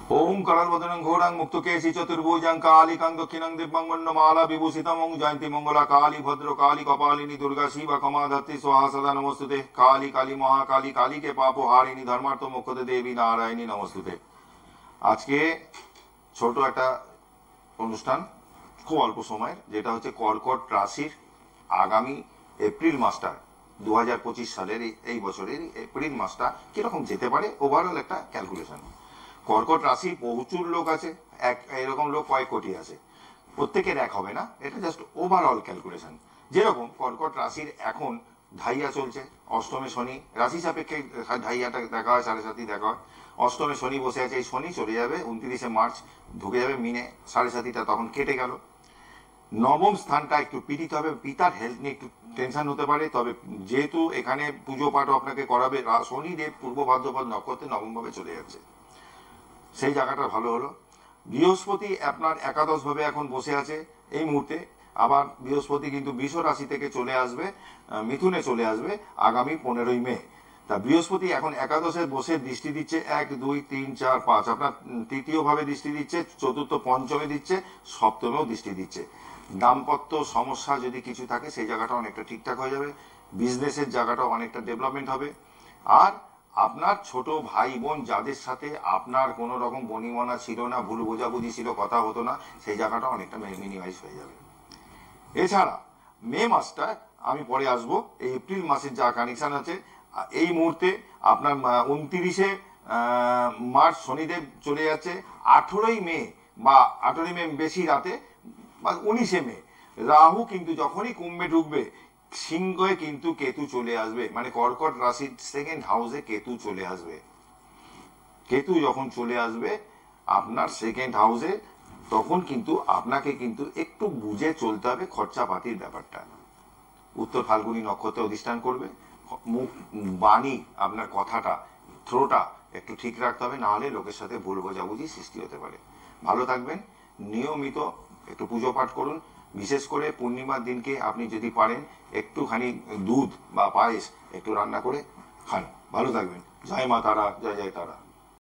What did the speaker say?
ओम करलवदनं घोरं मुक्तकेशी चतुर्भुजं कालिकं दक्षिणं दिव्यं वन्नमाला विभूषितं ओं जयंती मंगला काली भद्र काली कपालिनी दुर्गा शिवा कमा धत्ती स्वाहा सदा नमस्तुते काली काली महाकाली काली के पापो हारिणी धर्मार्थ मोक्षदे देवी नारायणी नमस्तुते। আজকে ছোট একটা অনুষ্ঠান খুব অল্প সময়ের, যেটা হচ্ছে কর্কট রাশির আগামী এপ্রিল মাসটা 2025 সালের এই বছরের এপ্রিল মাসটা কিরকম যেতে পারে ওভারঅল একটা ক্যালকুলেশন। কর্কট রাশি প্রচুর লোক আছে, এরকম লোক কয়েক কোটি আছে, প্রত্যেকের এক হবে না, এটা জাস্ট ওভারঅল ক্যালকুলেশন। যেরকম কর্কট রাশির এখন ঢাইয়া চলছে, অষ্টমে শনি, রাশি সাপেক্ষে ঢাইয়াটা দেখা হয়, 7.5 দেখা হয়। অষ্টমে শনি বসে আছে, এই শনি চলে যাবে 29শে মার্চ, ঢুকে যাবে মিনে, 7.5টা তখন কেটে গেল। নবম স্থানটা একটু পীড়িত হবে, পিতার হেলথ নিয়ে একটু টেনশন হতে পারে, তবে যেহেতু এখানে পুজো পাঠও আপনাকে করাবে, শনিদেব পূর্ব ভাদ্রপদ নক্ষত্রে নবম ভাবে চলে যাচ্ছে, সেই জায়গাটা ভালো হলো। বৃহস্পতি আপনার একাদশ ভাবে এখন বসে আছে এই মুহূর্তে, আবার বৃহস্পতি কিন্তু বৃষ রাশি থেকে চলে আসবে, মিথুনে চলে আসবে আগামী 15ই মে। তা বৃহস্পতি এখন একাদশে বসে দৃষ্টি দিচ্ছে 1, 2, 3, 4, 5, আপনার তৃতীয় ভাবে দৃষ্টি দিচ্ছে, চতুর্থ পঞ্চমে দিচ্ছে, সপ্তমেও দৃষ্টি দিচ্ছে। দাম্পত্য সমস্যা যদি কিছু থাকে সেই জায়গাটা অনেকটা ঠিকঠাক হয়ে যাবে, বিজনেসের জায়গাটা অনেকটা ডেভেলপমেন্ট হবে। আর আপনার ছোট ভাই বোন যাদের সাথে আপনার কোনো রকম বনিমনা ছিল না, ভুল বোঝাবুঝি ছিল, কথা হতো না, সেই জায়গাটা অনেকটা মিনিমাইজ হয়ে যাবে। এছাড়া মে মাসটা আমি পরে আসবো, এই এপ্রিল মাসের যা কানেকশন আছে এই মুহূর্তে আপনার 29শে মার্চ শনিদেব চলে যাচ্ছে, 18ই মে বা 18ই মে বেশি রাতে বা 19শে মে রাহু কিন্তু যখনই কুম্ভে ঢুকবে, সিংহে কিন্তু কেতু চলে আসবে, মানে কর্কট রাশির সেকেন্ড হাউসে কেতু চলে আসবে। কেতু যখন চলে আসবে আপনার সেকেন্ড হাউসে, তখন কিন্তু আপনাকে কিন্তু একটু বুঝে চলতে হবে খরচাপাতির ব্যাপারটা। উত্তর ফাল্গুনী নক্ষত্রে অধিষ্ঠান করবে, মুখ বাণী আপনার কথাটা থ্রোটা একটু ঠিক রাখতে হবে, নাহলে লোকের সাথে ভুল বোঝাবুঝি সৃষ্টি হতে পারে। ভালো থাকবেন, নিয়মিত একটু পুজো পাঠ করুন, বিশেষ করে পূর্ণিমার দিনকে আপনি যদি পারেন একটুখানি দুধ বা পায়েস একটু রান্না করে খান। ভালো থাকবেন। জয় মা তারা, জয় জয় তারা।